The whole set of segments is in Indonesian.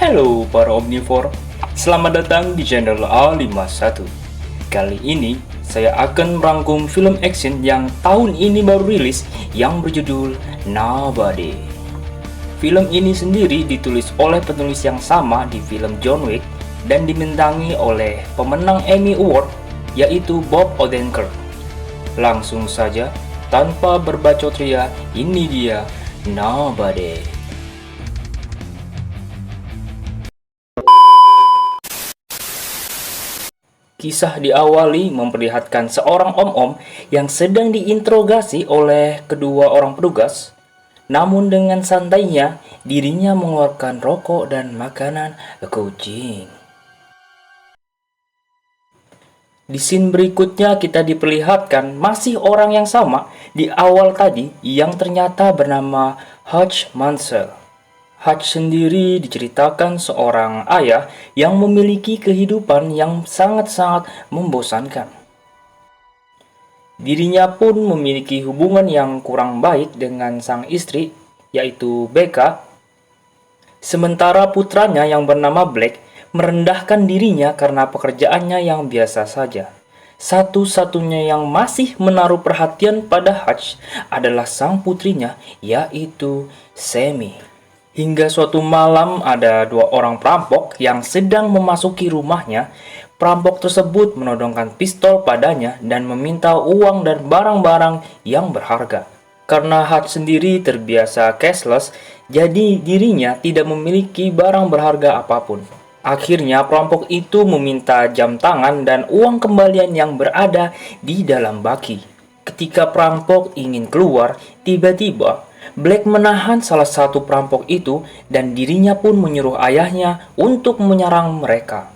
Halo para omnivore, selamat datang di channel A51. Kali ini saya akan merangkum film action yang tahun ini baru rilis yang berjudul Nobody. Film ini sendiri ditulis oleh penulis yang sama di film John Wick dan dibintangi oleh pemenang Emmy Award yaitu Bob Odenkirk. Langsung saja, tanpa berbacot ria, ini dia Nobody. Kisah diawali memperlihatkan seorang om-om yang sedang diinterogasi oleh kedua orang petugas. Namun dengan santainya, dirinya mengeluarkan rokok dan makanan kucing. Di scene berikutnya kita diperlihatkan masih orang yang sama di awal tadi yang ternyata bernama Hutch Mansell. Hutch sendiri diceritakan seorang ayah yang memiliki kehidupan yang sangat-sangat membosankan. Dirinya pun memiliki hubungan yang kurang baik dengan sang istri, yaitu Becca. Sementara putranya yang bernama Black merendahkan dirinya karena pekerjaannya yang biasa saja. Satu-satunya yang masih menaruh perhatian pada Hutch adalah sang putrinya, yaitu Sammy. Hingga suatu malam ada dua orang perampok yang sedang memasuki rumahnya. Perampok tersebut menodongkan pistol padanya dan meminta uang dan barang-barang yang berharga. Karena Hutch sendiri terbiasa cashless, jadi dirinya tidak memiliki barang berharga apapun. Akhirnya perampok itu meminta jam tangan dan uang kembalian yang berada di dalam baki. Ketika perampok ingin keluar, tiba-tiba Black menahan salah satu perampok itu dan dirinya pun menyuruh ayahnya untuk menyerang mereka.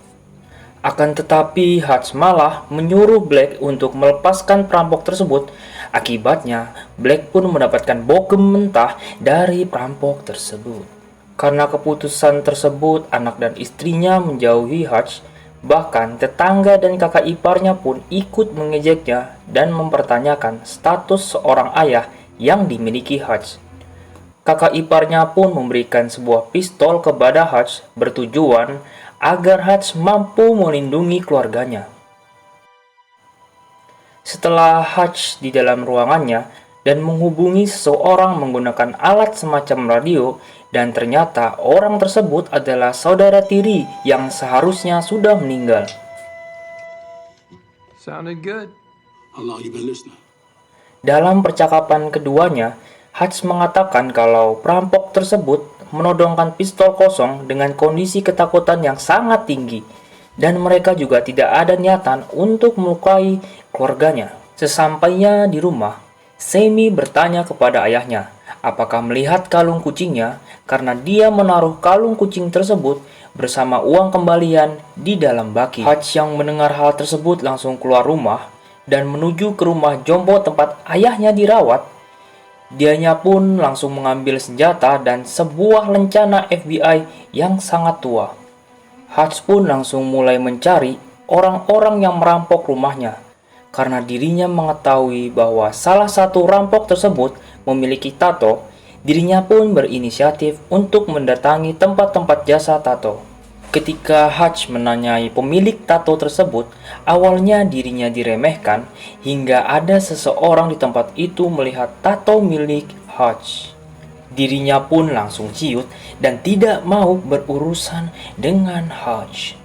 Akan tetapi Hutch malah menyuruh Black untuk melepaskan perampok tersebut. Akibatnya Black pun mendapatkan bogem mentah dari perampok tersebut. Karena keputusan tersebut, anak dan istrinya menjauhi Hutch. Bahkan tetangga dan kakak iparnya pun ikut mengejeknya dan mempertanyakan status seorang ayah yang dimiliki Hutch. Kakak iparnya pun memberikan sebuah pistol kepada Hutch bertujuan agar Hutch mampu melindungi keluarganya. Setelah Hutch di dalam ruangannya dan menghubungi seseorang menggunakan alat semacam radio, dan ternyata orang tersebut adalah saudara tiri yang seharusnya sudah meninggal. Sounded good. How long you been listening? Dalam percakapan keduanya, Hutch mengatakan kalau perampok tersebut menodongkan pistol kosong dengan kondisi ketakutan yang sangat tinggi dan mereka juga tidak ada niatan untuk melukai keluarganya. Sesampainya di rumah, Sammy bertanya kepada ayahnya apakah melihat kalung kucingnya karena dia menaruh kalung kucing tersebut bersama uang kembalian di dalam baki. Hutch yang mendengar hal tersebut langsung keluar rumah dan menuju ke rumah Jombo tempat ayahnya dirawat. Dianya pun langsung mengambil senjata dan sebuah lencana FBI yang sangat tua. Hutch pun langsung mulai mencari orang-orang yang merampok rumahnya. Karena dirinya mengetahui bahwa salah satu rampok tersebut memiliki tato, dirinya pun berinisiatif untuk mendatangi tempat-tempat jasa tato. Ketika Hutch menanyai pemilik tato tersebut, awalnya dirinya diremehkan hingga ada seseorang di tempat itu melihat tato milik Hutch. Dirinya pun langsung ciut dan tidak mau berurusan dengan Hutch.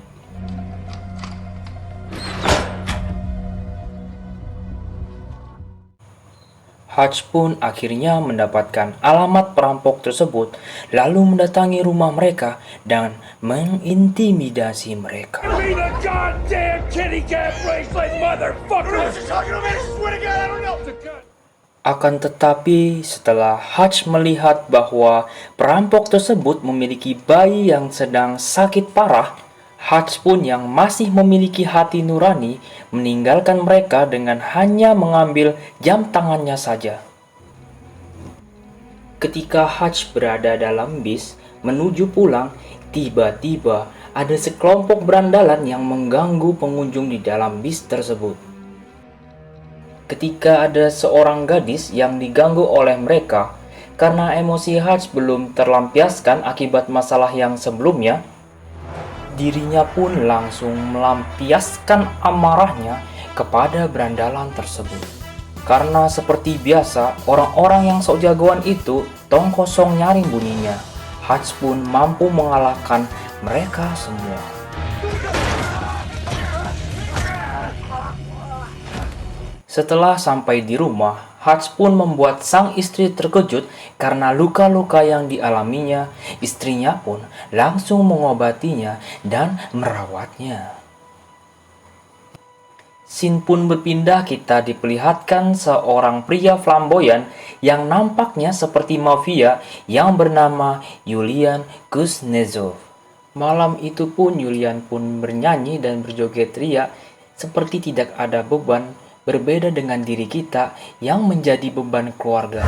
Hutch pun akhirnya mendapatkan alamat perampok tersebut, lalu mendatangi rumah mereka dan mengintimidasi mereka. Akan tetapi setelah Hutch melihat bahwa perampok tersebut memiliki bayi yang sedang sakit parah, Hutch pun yang masih memiliki hati nurani meninggalkan mereka dengan hanya mengambil jam tangannya saja. Ketika Hutch berada dalam bis menuju pulang, tiba-tiba ada sekelompok berandalan yang mengganggu pengunjung di dalam bis tersebut. Ketika ada seorang gadis yang diganggu oleh mereka, karena emosi Hutch belum terlampiaskan akibat masalah yang sebelumnya, Dirinya pun langsung melampiaskan amarahnya kepada berandalan tersebut. Karena seperti biasa, orang-orang yang sok jagoan itu tong kosong nyaring bunyinya. Hutch pun mampu mengalahkan mereka semua. Setelah sampai di rumah, Hutch pun membuat sang istri terkejut karena luka-luka yang dialaminya. Istrinya pun langsung mengobatinya dan merawatnya. Scene pun berpindah, kita diperlihatkan seorang pria flamboyan yang nampaknya seperti mafia yang bernama Yulian Kuznetsov. Malam itu pun Yulian pun bernyanyi dan berjoget ria seperti tidak ada beban, berbeda dengan diri kita yang menjadi beban keluarga.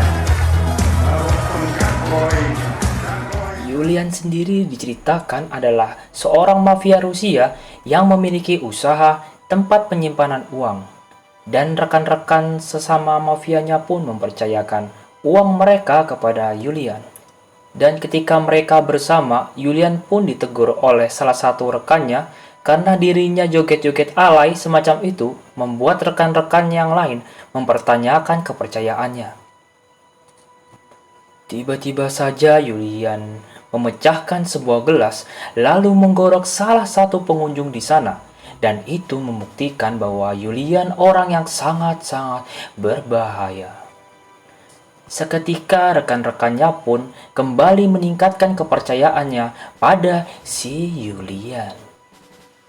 Yulian sendiri diceritakan adalah seorang mafia Rusia yang memiliki usaha tempat penyimpanan uang, dan rekan-rekan sesama mafianya pun mempercayakan uang mereka kepada Yulian. Dan ketika mereka bersama, Yulian pun ditegur oleh salah satu rekannya karena dirinya joget-joget alay semacam itu membuat rekan-rekan yang lain mempertanyakan kepercayaannya. Tiba-tiba saja Yulian memecahkan sebuah gelas lalu menggorok salah satu pengunjung di sana. Dan itu membuktikan bahwa Yulian orang yang sangat-sangat berbahaya. Seketika rekan-rekannya pun kembali meningkatkan kepercayaannya pada si Yulian.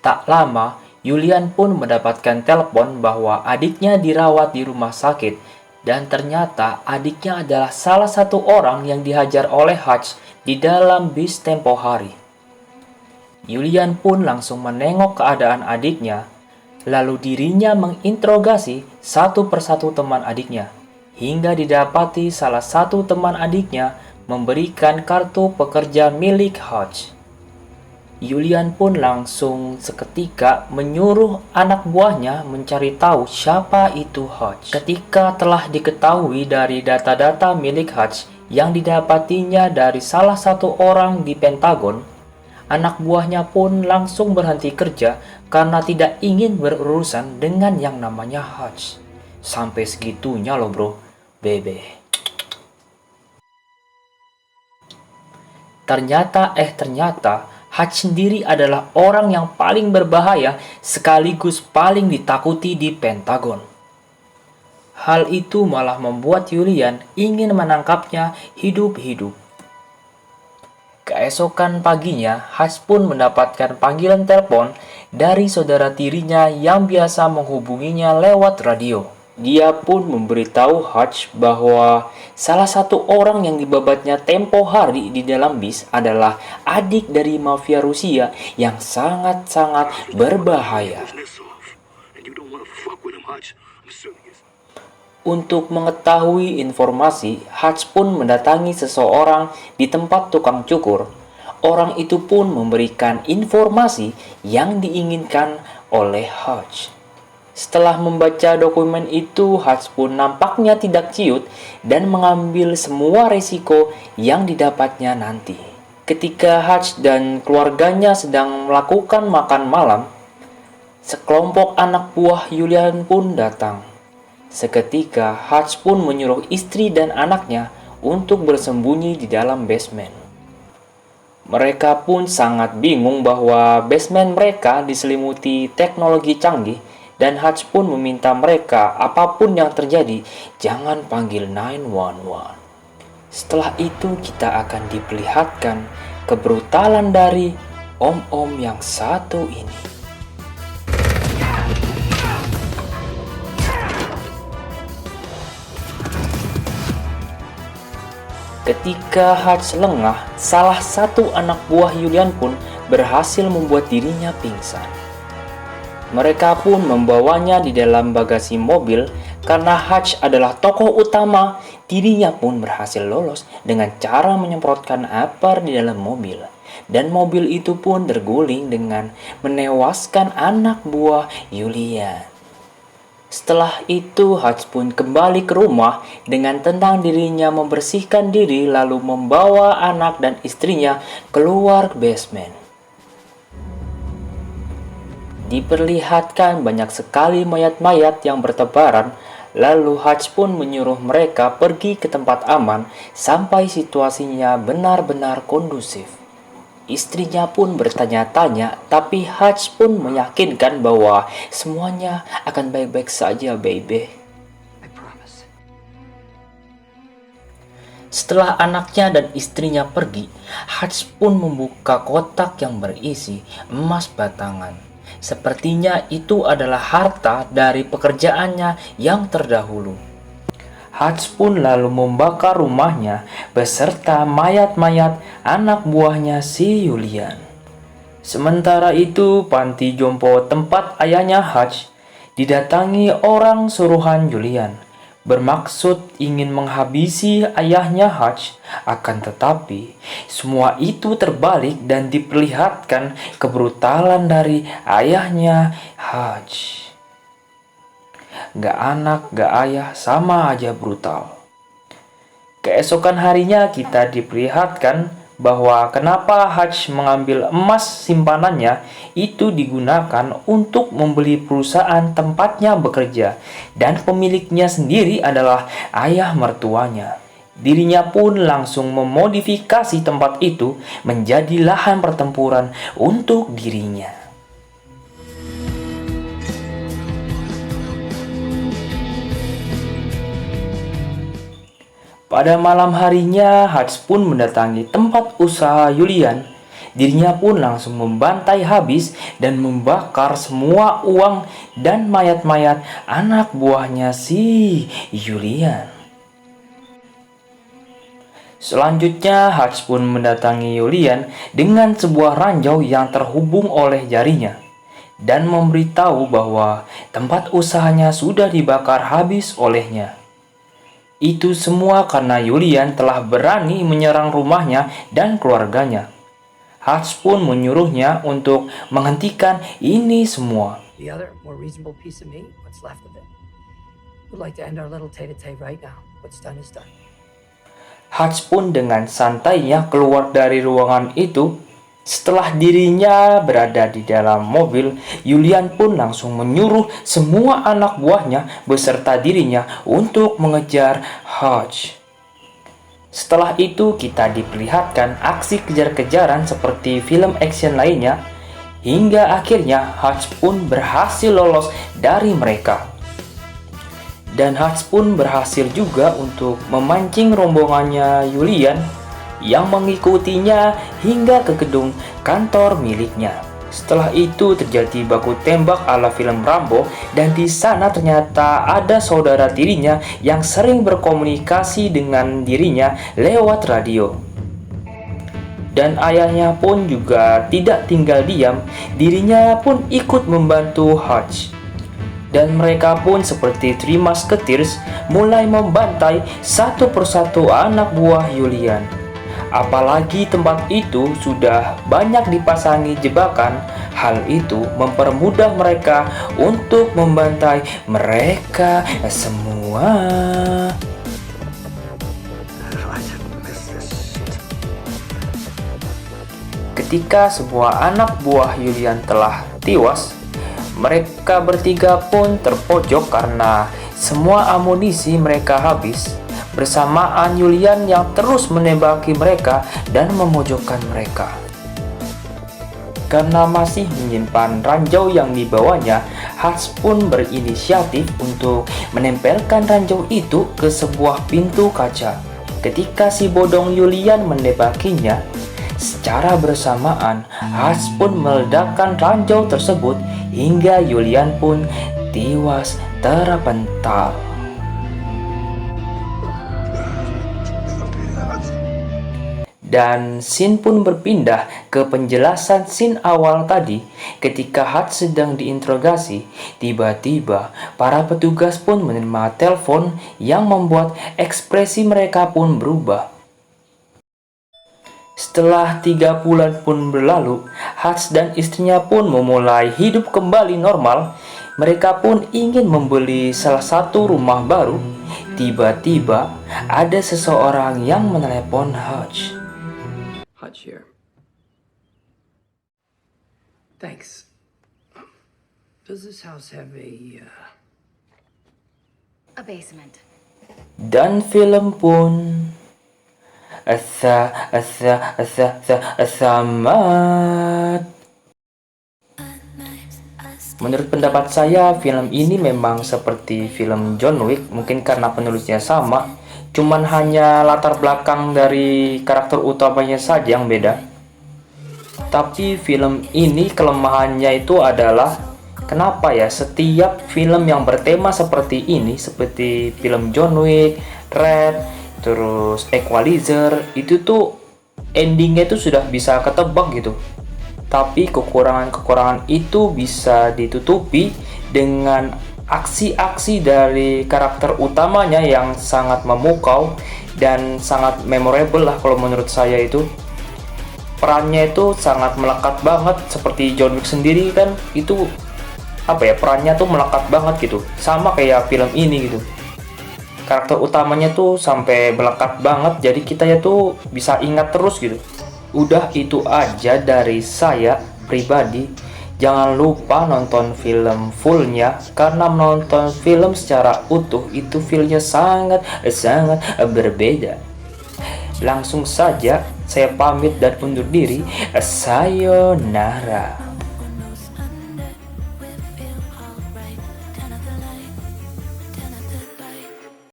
Tak lama, Yulian pun mendapatkan telepon bahwa adiknya dirawat di rumah sakit. Dan ternyata adiknya adalah salah satu orang yang dihajar oleh Hutch di dalam bis tempo hari. Yulian pun langsung menengok keadaan adiknya, lalu dirinya menginterogasi satu persatu teman adiknya, hingga didapati salah satu teman adiknya memberikan kartu pekerja milik Hutch. Yulian pun langsung seketika menyuruh anak buahnya mencari tahu siapa itu Hutch. Ketika telah diketahui dari data-data milik Hutch yang didapatinya dari salah satu orang di Pentagon, anak buahnya pun langsung berhenti kerja karena tidak ingin berurusan dengan yang namanya Hutch. Sampai segitunya loh bro, bebe. Ternyata Hutch sendiri adalah orang yang paling berbahaya sekaligus paling ditakuti di Pentagon. Hal itu malah membuat Yulian ingin menangkapnya hidup-hidup. Keesokan paginya, Hutch pun mendapatkan panggilan telepon dari saudara tirinya yang biasa menghubunginya lewat radio. Dia pun memberitahu Hutch bahwa salah satu orang yang dibabatnya tempo hari di dalam bis adalah adik dari mafia Rusia yang sangat-sangat berbahaya. Untuk mengetahui informasi, Hutch pun mendatangi seseorang di tempat tukang cukur. Orang itu pun memberikan informasi yang diinginkan oleh Hutch. Setelah membaca dokumen itu, Hutch pun nampaknya tidak ciut dan mengambil semua resiko yang didapatnya nanti. Ketika Hutch dan keluarganya sedang melakukan makan malam, sekelompok anak buah Yulian pun datang. Seketika, Hutch pun menyuruh istri dan anaknya untuk bersembunyi di dalam basement. Mereka pun sangat bingung bahwa basement mereka diselimuti teknologi canggih, dan Hutch pun meminta mereka apapun yang terjadi, jangan panggil 911. Setelah itu kita akan diperlihatkan kebrutalan dari om-om yang satu ini. Ketika Hutch lengah, salah satu anak buah Yulian pun berhasil membuat dirinya pingsan. Mereka pun membawanya di dalam bagasi mobil. Karena Hutch adalah tokoh utama, dirinya pun berhasil lolos dengan cara menyemprotkan air di dalam mobil. Dan mobil itu pun terguling dengan menewaskan anak buah Yulian. Setelah itu, Hutch pun kembali ke rumah dengan tenang dirinya membersihkan diri lalu membawa anak dan istrinya keluar basement. Diperlihatkan banyak sekali mayat-mayat yang bertebaran, lalu Hutch pun menyuruh mereka pergi ke tempat aman sampai situasinya benar-benar kondusif. Istrinya pun bertanya-tanya, tapi Hutch pun meyakinkan bahwa semuanya akan baik-baik saja, baby. Setelah anaknya dan istrinya pergi, Hutch pun membuka kotak yang berisi emas batangan. Sepertinya itu adalah harta dari pekerjaannya yang terdahulu. Hutch pun lalu membakar rumahnya beserta mayat-mayat anak buahnya si Julian. Sementara itu, panti jompo tempat ayahnya Hutch didatangi orang suruhan Julian, bermaksud ingin menghabisi ayahnya Hutch. Akan tetapi, semua itu terbalik dan diperlihatkan kebrutalan dari ayahnya Hutch. Gak anak, gak ayah, sama aja brutal. Keesokan harinya kita diperlihatkan bahwa kenapa Hutch mengambil emas simpanannya itu digunakan untuk membeli perusahaan tempatnya bekerja, dan pemiliknya sendiri adalah ayah mertuanya. Dirinya pun langsung memodifikasi tempat itu menjadi lahan pertempuran untuk dirinya. Pada malam harinya, Hutch pun mendatangi tempat usaha Julian. Dirinya pun langsung membantai habis dan membakar semua uang dan mayat-mayat anak buahnya si Julian. Selanjutnya, Hutch pun mendatangi Julian dengan sebuah ranjau yang terhubung oleh jarinya dan memberitahu bahwa tempat usahanya sudah dibakar habis olehnya. Itu semua karena Julian telah berani menyerang rumahnya dan keluarganya. Hutch pun menyuruhnya untuk menghentikan ini semua. The other, more reasonable piece of meat, what's left of it. We'd like to end our little tete-a-tete right now. What's done is done. Hutch pun dengan santainya keluar dari ruangan itu. Setelah dirinya berada di dalam mobil, Julian pun langsung menyuruh semua anak buahnya beserta dirinya untuk mengejar Hutch. Setelah itu kita diperlihatkan aksi kejar-kejaran seperti film action lainnya, hingga akhirnya Hutch pun berhasil lolos dari mereka. Dan Hutch pun berhasil juga untuk memancing rombongannya Julian yang mengikutinya hingga ke gedung kantor miliknya. Setelah itu terjadi baku tembak ala film Rambo, dan di sana ternyata ada saudara tirinya yang sering berkomunikasi dengan dirinya lewat radio. Dan ayahnya pun juga tidak tinggal diam, dirinya pun ikut membantu Hutch. Dan mereka pun seperti Three Musketeers mulai membantai satu persatu anak buah Julian. Apalagi tempat itu sudah banyak dipasangi jebakan, hal itu mempermudah mereka untuk membantai mereka semua. Ketika semua anak buah Julian telah tewas, mereka bertiga pun terpojok karena semua amunisi mereka habis. Bersamaan Julian yang terus menembaki mereka dan memojokkan mereka. Karena masih menyimpan ranjau yang dibawanya, Hutch pun berinisiatif untuk menempelkan ranjau itu ke sebuah pintu kaca. Ketika si bodong Julian menembakinya, secara bersamaan Hutch pun meledakkan ranjau tersebut hingga Julian pun tewas terpental. Dan scene pun berpindah ke penjelasan scene awal tadi. Ketika Hutch sedang diinterogasi, tiba-tiba para petugas pun menerima telepon yang membuat ekspresi mereka pun berubah. Setelah 3 bulan pun berlalu, Hutch dan istrinya pun memulai hidup kembali normal. Mereka pun ingin membeli salah satu rumah baru. Tiba-tiba ada seseorang yang menelepon Hutch. Hutch here. Thanks. Does this house have A basement. Dan film pun tamat. Menurut pendapat saya, film ini memang seperti film John Wick, mungkin karena penulisnya sama, cuman hanya latar belakang dari karakter utamanya saja yang beda. Tapi film ini kelemahannya itu adalah kenapa ya setiap film yang bertema seperti ini, seperti film John Wick, Red, terus Equalizer, itu tuh endingnya itu sudah bisa ketebak gitu. Tapi kekurangan-kekurangan itu bisa ditutupi dengan aksi-aksi dari karakter utamanya yang sangat memukau dan sangat memorable lah kalau menurut saya itu. Perannya itu sangat melekat banget, seperti John Wick sendiri kan itu perannya tuh melekat banget gitu, sama kayak film ini gitu. Karakter utamanya tuh sampai melekat banget, jadi kita ya tuh bisa ingat terus gitu. Udah itu aja dari saya pribadi. Jangan lupa nonton film fullnya, karena menonton film secara utuh itu feelnya sangat berbeda. Langsung saja saya pamit dan undur diri. Sayonara.